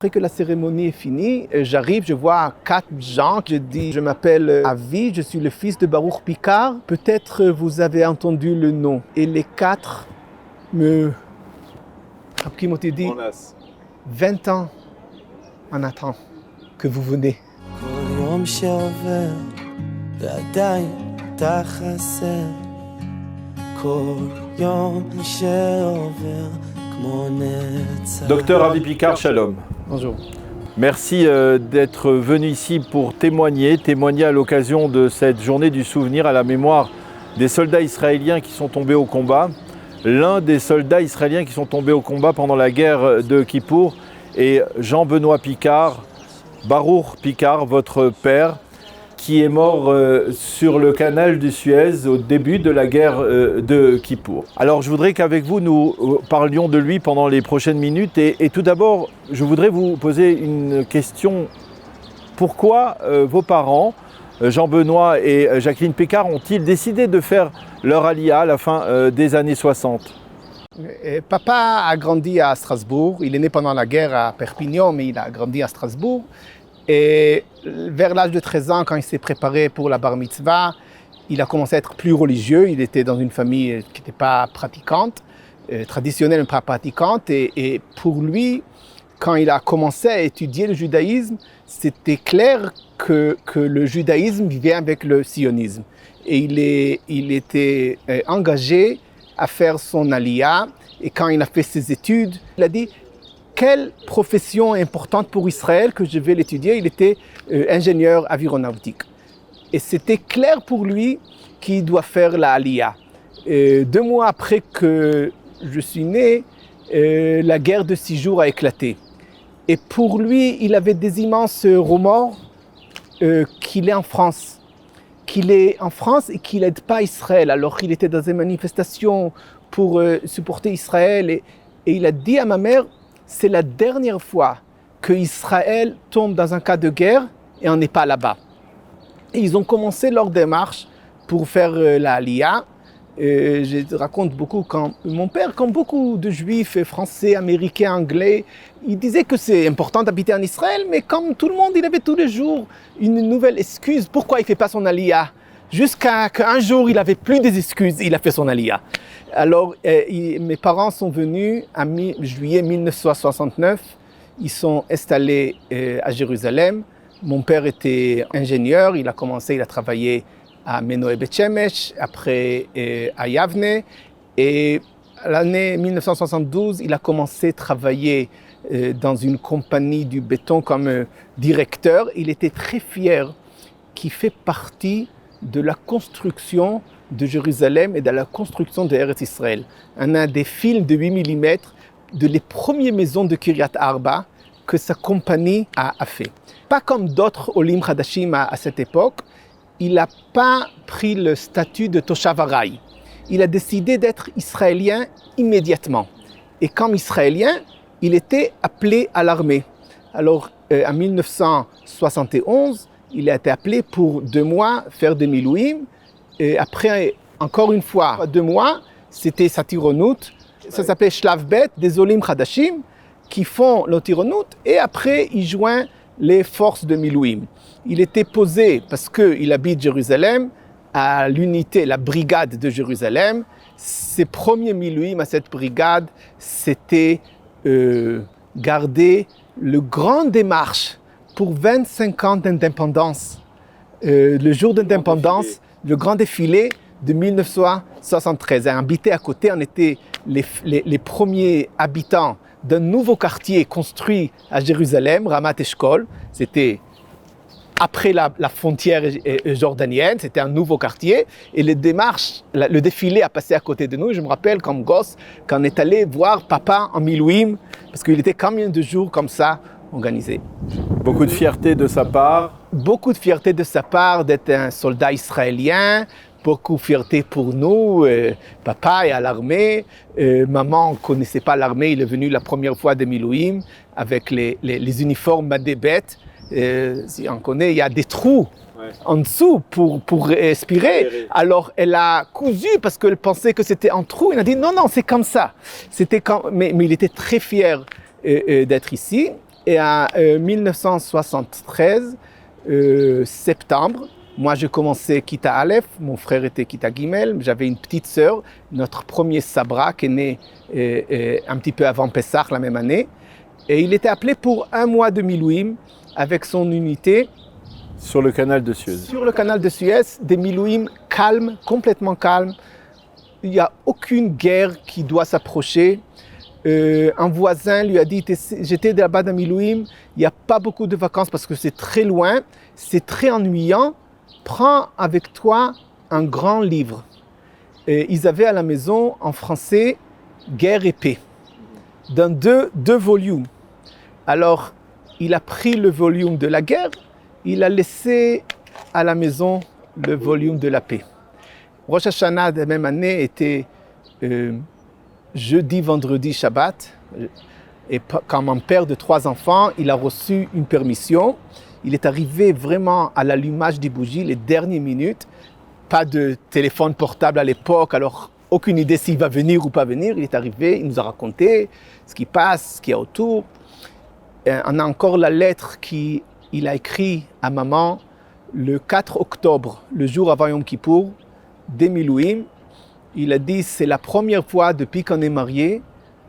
Après que la cérémonie est finie, j'arrive, je vois 4 gens. Je dis, je m'appelle Avi, je suis le fils de Baruch Picard. Peut-être vous avez entendu le nom. Et les 4 me... Après, m'ont dit, 20 ans en attend que vous venez. Docteur Avi Picard, shalom. Bonjour. Merci d'être venu ici pour témoigner à l'occasion de cette journée du souvenir à la mémoire des soldats israéliens qui sont tombés au combat. L'un des soldats israéliens qui sont tombés au combat pendant la guerre de Kippour est Jean-Benoît Picard, Baruch Picard, votre père, qui est mort sur le canal du Suez au début de la guerre de Kippour. Alors je voudrais qu'avec vous, nous parlions de lui pendant les prochaines minutes. Et tout d'abord, je voudrais vous poser une question. Pourquoi vos parents, Jean-Benoît et Jacqueline Picard, ont-ils décidé de faire leur aliyah à la fin des années 60 ? Papa a grandi à Strasbourg. Il est né pendant la guerre à Perpignan, mais il a grandi à Strasbourg. Et vers l'âge de 13 ans, quand il s'est préparé pour la bar mitzvah, il a commencé à être plus religieux. Il était dans une famille qui n'était pas pratiquante, traditionnelle mais pas pratiquante. Et pour lui, quand il a commencé à étudier le judaïsme, c'était clair que le judaïsme vient avec le sionisme. Et il était engagé à faire son aliyah. Et quand il a fait ses études, il a dit: quelle profession est importante pour Israël que je vais l'étudier? Il était ingénieur aéronautique. Et c'était clair pour lui qu'il doit faire la aliyah. 2 mois après que je suis né, la guerre de 6 jours a éclaté. Et pour lui, il avait des immenses remords qu'il est en France. Qu'il est en France et qu'il n'aide pas Israël. Alors qu'il était dans des manifestations pour supporter Israël. Et il a dit à ma mère: c'est la dernière fois que Israël tombe dans un cas de guerre et on n'est pas là-bas. Et ils ont commencé leur démarche pour faire la aliyah. Je raconte beaucoup quand mon père, comme beaucoup de juifs français, américains, anglais, il disait que c'est important d'habiter en Israël, mais comme tout le monde, il avait tous les jours une nouvelle excuse. Pourquoi il ne fait pas son aliyah? Jusqu'à qu'un jour, il n'avait plus des excuses, il a fait son aliyah. Alors, mes parents sont venus en juillet 1969. Ils sont installés à Jérusalem. Mon père était ingénieur. Il a travaillé à Menoé Bet Shemesh, après à Yavne. Et l'année 1972, il a commencé à travailler dans une compagnie du béton comme directeur. Il était très fier qu'il fait partie de la construction de Jérusalem et de la construction de Eretz Israël. On a des films de 8 mm de les premières maisons de Kiryat Arba que sa compagnie a fait. Pas comme d'autres Olim Hadashim à cette époque, il n'a pas pris le statut de Toshav Arai. Il a décidé d'être israélien immédiatement. Et comme israélien, il était appelé à l'armée. Alors, en 1971, il a été appelé pour 2 mois faire des milouim. Et après, encore une fois, 2 mois, c'était sa tironout. Ça s'appelait Shlav Bet, des Olim Hadashim, qui font le tironout. Et après, il joint les forces de milouim. Il était posé, parce qu'il habite Jérusalem, à l'unité, la brigade de Jérusalem. Ses premiers milouim à cette brigade, c'était garder le grand démarche pour 25 ans d'indépendance. Le jour d'indépendance, le grand défilé de 1973. On habitait à côté, on était les premiers habitants d'un nouveau quartier construit à Jérusalem, Ramat Eshkol. C'était après la frontière jordanienne, c'était un nouveau quartier. Et le défilé a passé à côté de nous. Je me rappelle comme gosse, quand on est allé voir papa en milouim, parce qu'il était combien de jours comme ça organisé. Beaucoup de fierté de sa part. Beaucoup de fierté de sa part d'être un soldat israélien. Beaucoup de fierté pour nous. Papa est à l'armée. Maman ne connaissait pas l'armée. Il est venu la première fois de milouim avec les uniformes Madébet. Si on connaît, il y a des trous en dessous pour respirer. Alors elle a cousu parce qu'elle pensait que c'était un trou. Elle a dit non, c'est comme ça. Mais il était très fier d'être ici. Et en 1973, septembre, moi je commençais Kita Aleph, mon frère était Kita Gimel, j'avais une petite sœur, notre premier Sabra qui est né un petit peu avant Pessah la même année. Et il était appelé pour 1 mois de Milouim avec son unité. Sur le canal de Suez. Sur le canal de Suez, des Milouim calmes, complètement calmes. Il n'y a aucune guerre qui doit s'approcher. Un voisin lui a dit, j'étais là-bas dans Milouim, il n'y a pas beaucoup de vacances parce que c'est très loin, c'est très ennuyant. Prends avec toi un grand livre. Et ils avaient à la maison en français Guerre et paix, dans deux volumes. Alors, il a pris le volume de la guerre, il a laissé à la maison le volume de la paix. Rosh Hashanah de la même année était jeudi, vendredi, Shabbat. Et comme un père de 3 enfants, il a reçu une permission. Il est arrivé vraiment à l'allumage des bougies, les dernières minutes. Pas de téléphone portable à l'époque, alors aucune idée s'il va venir ou pas venir. Il est arrivé, il nous a raconté ce qui passe, ce qu'il y a autour. Et on a encore la lettre qu'il a écrite à maman le 4 octobre, le jour avant Yom Kippour, des Milouim. Il a dit, c'est la première fois depuis qu'on est mariés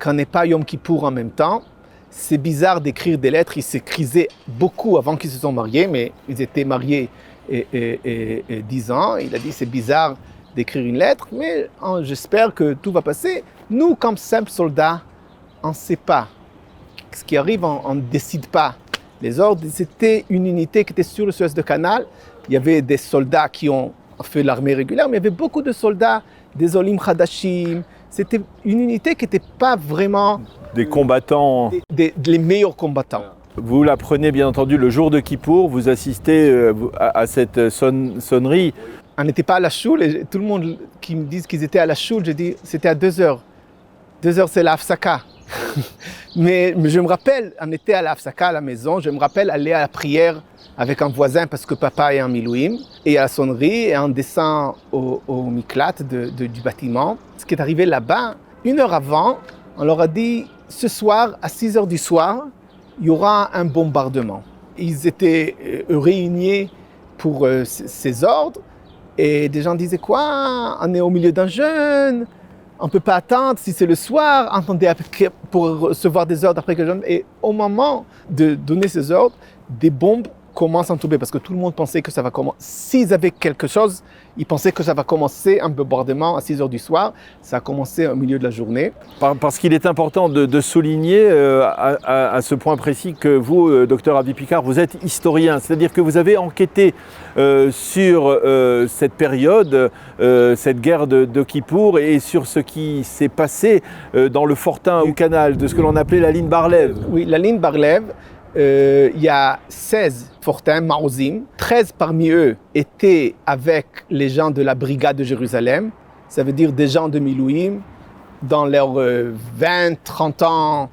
qu'on n'est pas Yom Kippour en même temps. C'est bizarre d'écrire des lettres, ils s'écrivaient beaucoup avant qu'ils se sont mariés, mais ils étaient mariés 10 ans. Il a dit, c'est bizarre d'écrire une lettre, mais j'espère que tout va passer. Nous, comme simples soldats, on ne sait pas. Ce qui arrive, on ne décide pas. Les ordres, c'était une unité qui était sur le Suez de Canal. Il y avait des soldats qui ont fait l'armée régulière, mais il y avait beaucoup de soldats, des Olim Hadashim. C'était une unité qui n'était pas vraiment... Des combattants. Les meilleurs combattants. Vous l'apprenez bien entendu le jour de Kippour, vous assistez à cette sonnerie. On n'était pas à la choule, et tout le monde qui me dit qu'ils étaient à la choule, je dis c'était à 2h. 2h c'est la Hafsaka. mais je me rappelle, on était à la Hafsaka à la maison, je me rappelle aller à la prière avec un voisin parce que papa est en Milouim, et à la sonnerie, et on descend au miklat du bâtiment. Ce qui est arrivé là-bas, 1 heure avant, on leur a dit, ce soir, à 6h du soir, il y aura un bombardement. Ils étaient réunis pour ces ordres, et des gens disaient quoi? On est au milieu d'un jeûne, on ne peut pas attendre, si c'est le soir, attendez pour recevoir des ordres après que le jeûne. Et au moment de donner ces ordres, des bombes commencent à tomber parce que tout le monde pensait que ça va commencer. S'ils avaient quelque chose, ils pensaient que ça va commencer un bombardement à 6h du soir. Ça a commencé au milieu de la journée. Parce qu'il est important de souligner à ce point précis que vous, docteur Avi Picard, vous êtes historien. C'est-à-dire que vous avez enquêté sur cette période, cette guerre de Kippour et sur ce qui s'est passé dans le fortin au canal, de ce que l'on appelait la ligne Bar-Lev. Oui, la ligne Bar-Lev. Il y a 16 fortins, Maouzim. 13 parmi eux étaient avec les gens de la brigade de Jérusalem. Ça veut dire des gens de Milouim, dans leurs 20-30 ans,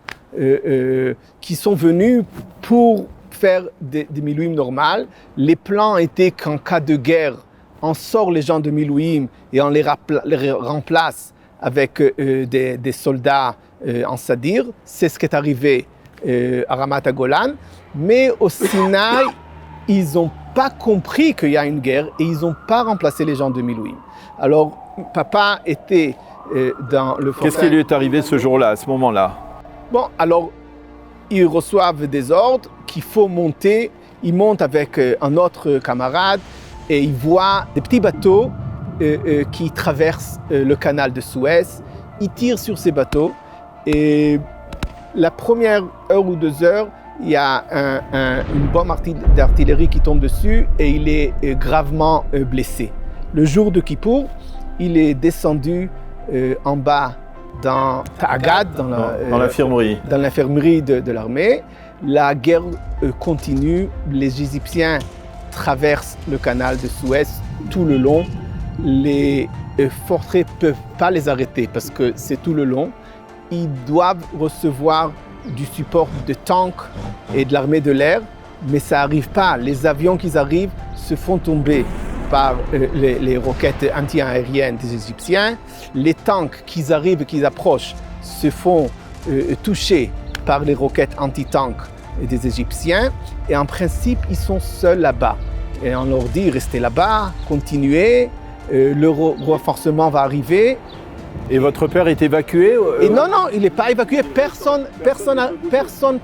qui sont venus pour faire des Milouim normales. Les plans étaient qu'en cas de guerre, on sort les gens de Milouim et on les remplace avec des soldats en Sadir. C'est ce qui est arrivé à Ramat HaGolan, mais au Sinaï, ils n'ont pas compris qu'il y a une guerre et ils n'ont pas remplacé les gens de Milouim. Alors, papa était dans le fortin. Qu'est-ce qui lui est arrivé ce jour-là, à ce moment-là? Bon, alors, ils reçoivent des ordres qu'il faut monter. Ils montent avec un autre camarade et ils voient des petits bateaux qui traversent le canal de Suez. Ils tirent sur ces bateaux et la première heure ou 2 heures, il y a une bombe d'artillerie qui tombe dessus et il est gravement blessé. Le jour de Kippour, il est descendu en bas dans Ta'agad, dans l'infirmerie de l'armée. La guerre continue, les Égyptiens traversent le canal de Suez tout le long. Les forterets ne peuvent pas les arrêter parce que c'est tout le long. Ils doivent recevoir du support de tanks et de l'armée de l'air, mais ça n'arrive pas. Les avions qui arrivent se font tomber par les roquettes anti-aériennes des Égyptiens. Les tanks qui arrivent et qui approchent se font toucher par les roquettes anti-tanks des Égyptiens. Et en principe, ils sont seuls là-bas. Et on leur dit, restez là-bas, continuez, le renforcement va arriver. Et votre père est évacué Et non, il n'est pas évacué, personne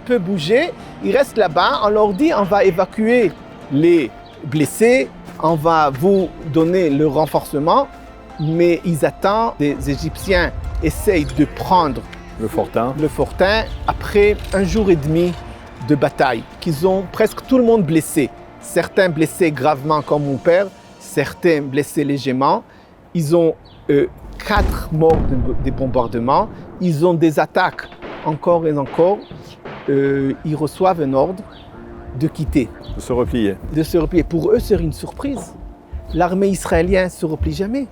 peut bouger. Il reste là-bas, on leur dit, on va évacuer les blessés, on va vous donner le renforcement, mais ils attendent, les Égyptiens essayent de prendre le fortin après 1 jour et demi de bataille, qu'ils ont presque tout le monde blessé. Certains blessés gravement comme mon père, certains blessés légèrement. Ils ont 4 morts des bombardements. Ils ont des attaques encore et encore. Ils reçoivent un ordre de quitter. De se replier. De se replier. Pour eux, c'est une surprise. L'armée israélienne ne se replie jamais.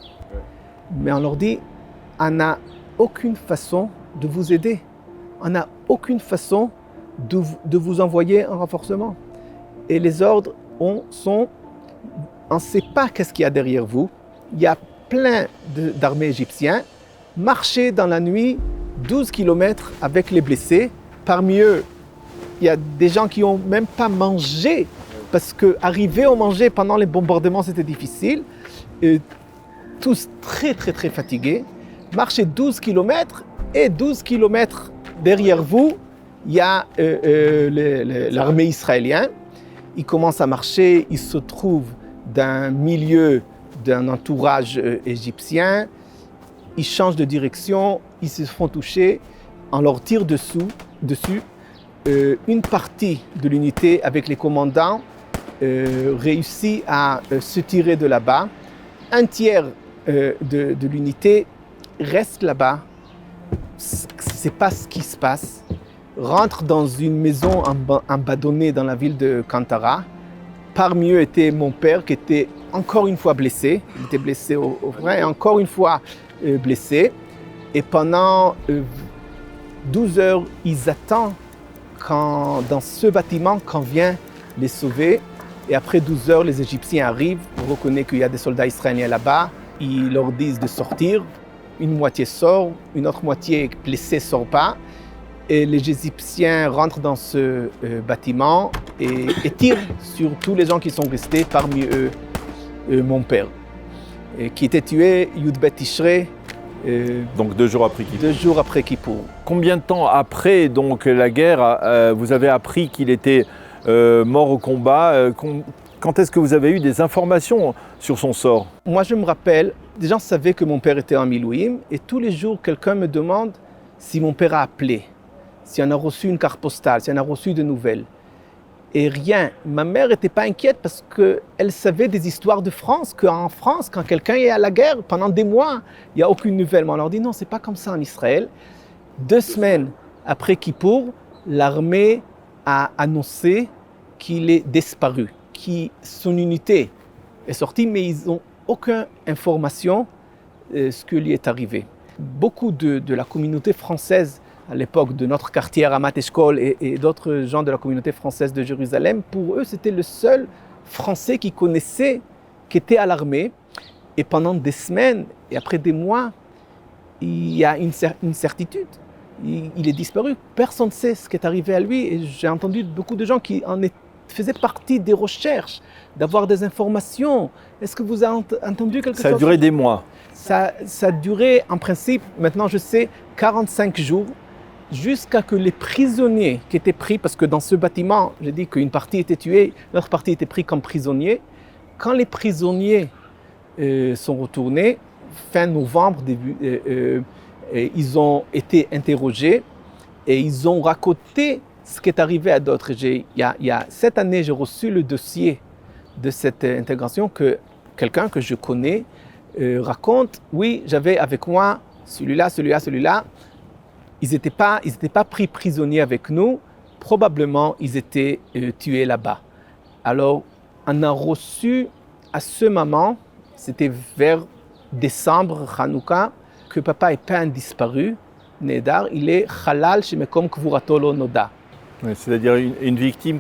Mais on leur dit, on n'a aucune façon de vous aider. On n'a aucune façon de vous envoyer un renforcement. Et les ordres sont, on ne sait pas qu'est-ce qu'il y a derrière vous. Il y a plein d'armées égyptiennes. Marchez dans la nuit 12 km avec les blessés. Parmi eux, il y a des gens qui n'ont même pas mangé parce qu'arriver à manger pendant les bombardements, c'était difficile. Et tous très fatigués. Marchez 12 km et 12 km derrière vous, il y a l'armée israélienne. Ils commencent à marcher, ils se trouvent dans le milieu d'un entourage égyptien. Ils changent de direction, ils se font toucher, on leur tire dessus. Une partie de l'unité avec les commandants réussit à se tirer de là-bas. Un tiers de l'unité reste là-bas, ne sait pas ce qui se passe, rentre dans une maison abandonnée dans la ville de Kantara. Parmi eux était mon père qui était encore une fois blessé. Il était blessé au frein et encore une fois blessé. Et pendant 12 heures, ils attendent dans ce bâtiment qu'on vient les sauver. Et après 12 heures, les Égyptiens arrivent, reconnaissent qu'il y a des soldats israéliens là-bas. Ils leur disent de sortir. Une moitié sort, une autre moitié blessée ne sort pas. Et les Égyptiens rentrent dans ce bâtiment et tirent sur tous les gens qui sont restés, parmi eux mon père, qui était tué Yud Bet Tishrei. Donc 2 jours après Kippour. 2 jours après Kippour. Combien de temps après donc, la guerre, vous avez appris qu'il était mort au combat Quand est-ce que vous avez eu des informations sur son sort? Moi, je me rappelle, des gens savaient que mon père était en Milouim et tous les jours, quelqu'un me demande si mon père a appelé, si on a reçu une carte postale, si on a reçu de nouvelles. Et rien. Ma mère n'était pas inquiète parce qu'elle savait des histoires de France, qu'en France, quand quelqu'un est à la guerre, pendant des mois, il n'y a aucune nouvelle. Mais on leur dit non, ce n'est pas comme ça en Israël. 2 semaines après Kippour, l'armée a annoncé qu'il est disparu, que son unité est sortie, mais ils n'ont aucune information de ce qui lui est arrivé. Beaucoup de la communauté française à l'époque de notre quartier Ramat Eshkol et d'autres gens de la communauté française de Jérusalem, pour eux, c'était le seul Français qu'ils connaissaient qui était à l'armée. Et pendant des semaines et après des mois, il y a une certitude. Il est disparu. Personne ne sait ce qui est arrivé à lui. Et j'ai entendu beaucoup de gens qui faisaient partie des recherches, d'avoir des informations. Est-ce que vous avez entendu quelque chose? Ça a duré des mois. Ça a duré, en principe, maintenant je sais, 45 jours, jusqu'à que les prisonniers qui étaient pris, parce que dans ce bâtiment, j'ai dit qu'une partie était tuée, l'autre partie était prise comme prisonnier. Quand les prisonniers sont retournés, fin novembre, ils ont été interrogés et ils ont raconté ce qui est arrivé à d'autres. Cette année, j'ai reçu le dossier de cette intégration que quelqu'un que je connais raconte, oui, j'avais avec moi celui-là. Ils n'étaient pas pris prisonniers avec nous, probablement ils étaient tués là-bas. Alors, on a reçu à ce moment, c'était vers décembre, Hanouka, que papa n'est pas un disparu, Nedar, il est Halal Shemekom Kvurato Lo Noda. C'est-à-dire une victime,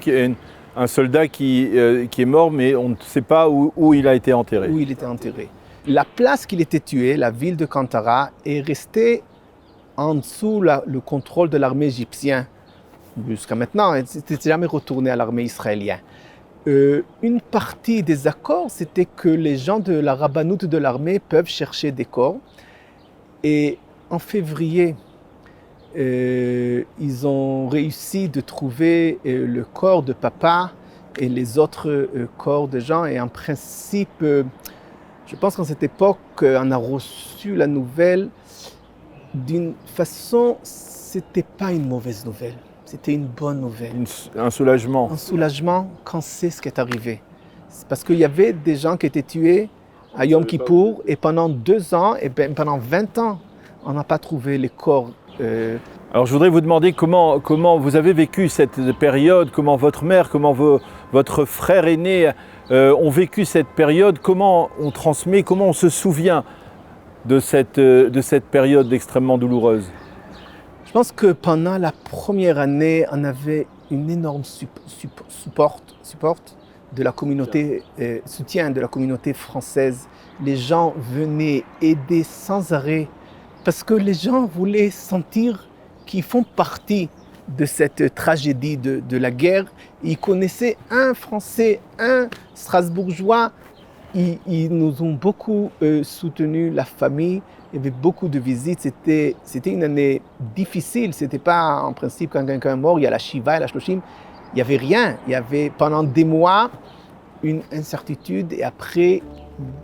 un soldat qui est mort, mais on ne sait pas où il a été enterré. Où il était enterré. La place qu'il était tué, la ville de Kantara, est restée en dessous le contrôle de l'armée égyptienne jusqu'à maintenant, il n'était jamais retourné à l'armée israélienne. Une partie des accords, c'était que les gens de la rabbanout de l'armée peuvent chercher des corps. Et en février, ils ont réussi de trouver le corps de papa et les autres corps de gens. Et en principe, je pense qu'en cette époque, on a reçu la nouvelle d'une façon, c'était pas une mauvaise nouvelle, c'était une bonne nouvelle. Un soulagement. Un soulagement quand c'est ce qui est arrivé. C'est parce qu'il y avait des gens qui étaient tués à Yom Kippour et pendant 2 ans, et bien pendant 20 ans, on n'a pas trouvé les corps. Alors je voudrais vous demander comment vous avez vécu cette période, comment votre mère, comment votre frère aîné ont vécu cette période, comment on transmet, comment on se souvient de cette période extrêmement douloureuse. Je pense que pendant la première année, on avait une énorme support de la communauté, soutien de la communauté française. Les gens venaient aider sans arrêt parce que les gens voulaient sentir qu'ils font partie de cette tragédie de la guerre. Ils connaissaient un Français, un Strasbourgeois. Ils nous ont beaucoup soutenus, la famille. Il y avait beaucoup de visites. C'était une année difficile. Ce n'était pas en principe quand quelqu'un est mort, il y a la Shiva et la Shloshim. Il n'y avait rien. Il y avait pendant des mois une incertitude et après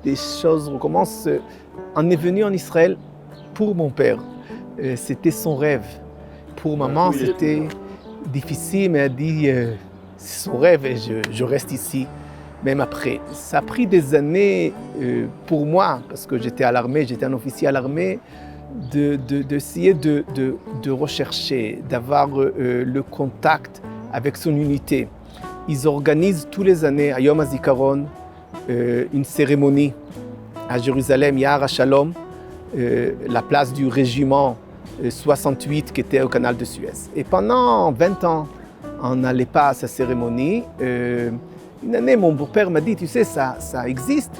des choses recommencent. On est venu en Israël pour mon père. C'était son rêve. Pour maman, c'était difficile, mais elle a dit c'est son rêve et je reste ici. Même après. Ça a pris des années pour moi, parce que j'étais à l'armée, j'étais un officier à l'armée, d'essayer de rechercher, d'avoir le contact avec son unité. Ils organisent tous les années, à Yom HaZikaron, une cérémonie à Jérusalem, Yahar HaShalom, la place du régiment 68 qui était au canal de Suez. Et pendant 20 ans, on n'allait pas à sa cérémonie. Une année, mon beau-père m'a dit, tu sais, ça existe.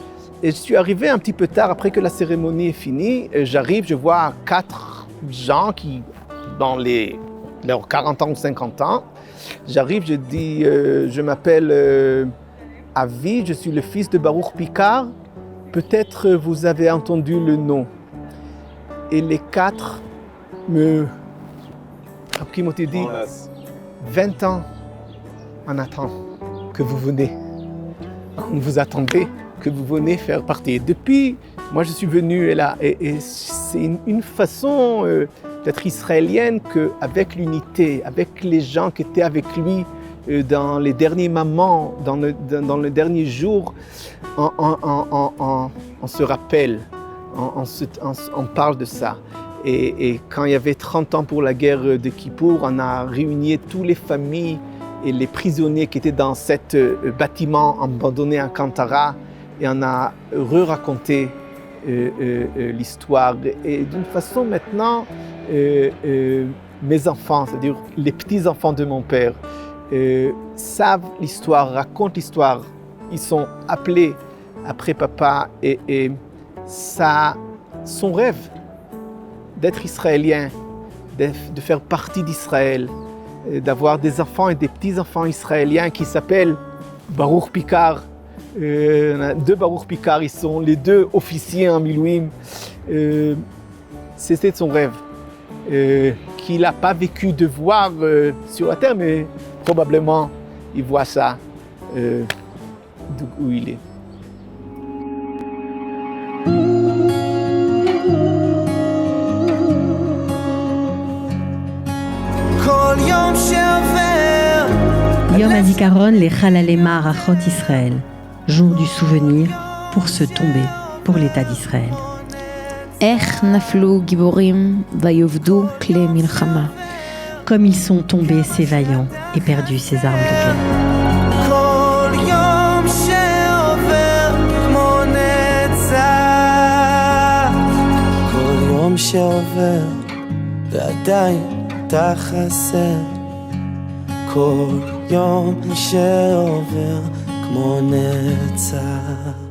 Et je suis arrivé un petit peu tard, après que la cérémonie est finie. J'arrive, je vois 4 gens qui, dans leurs 40 ans ou 50 ans. J'arrive, je dis, je m'appelle Avi, je suis le fils de Baruch Picard. Peut-être vous avez entendu le nom. Et les 4 après, m'ont dit, 20 ans, on attend que vous venez. On vous attendait que vous venez faire partie. Depuis, moi je suis venu et c'est une façon d'être israélienne qu'avec l'unité, avec les gens qui étaient avec lui dans les derniers moments, dans le dernier jour, on se rappelle, on parle de ça. Et quand il y avait 30 ans pour la guerre de Kippour, on a réuni toutes les familles et les prisonniers qui étaient dans cet bâtiment abandonné à Kantara et on a re-raconté l'histoire. Et d'une façon maintenant, mes enfants, c'est-à-dire les petits-enfants de mon père, savent l'histoire, racontent l'histoire. Ils sont appelés après papa et ça, son rêve d'être israélien, de faire partie d'Israël, d'avoir des enfants et des petits-enfants israéliens qui s'appellent Baruch Picard. On a 2 Baruch Picard, ils sont les 2 officiers en Milouim. C'était son rêve, qu'il n'a pas vécu de voir sur la terre, mais probablement il voit ça d'où il est. Yom HaZikaron, les Chalalei Ma'arachot Israël, jour du souvenir pour se tomber pour l'État d'Israël. איך נפלו גיבורים ויאבדו כלי מלחמה. Comme ils sont tombés ces vaillants et perdus ces armes de guerre. כל יום שעובר כמו נצח, כל יום שעובר ועדיין אתה חסר, כל יום שעובר כמו נצח.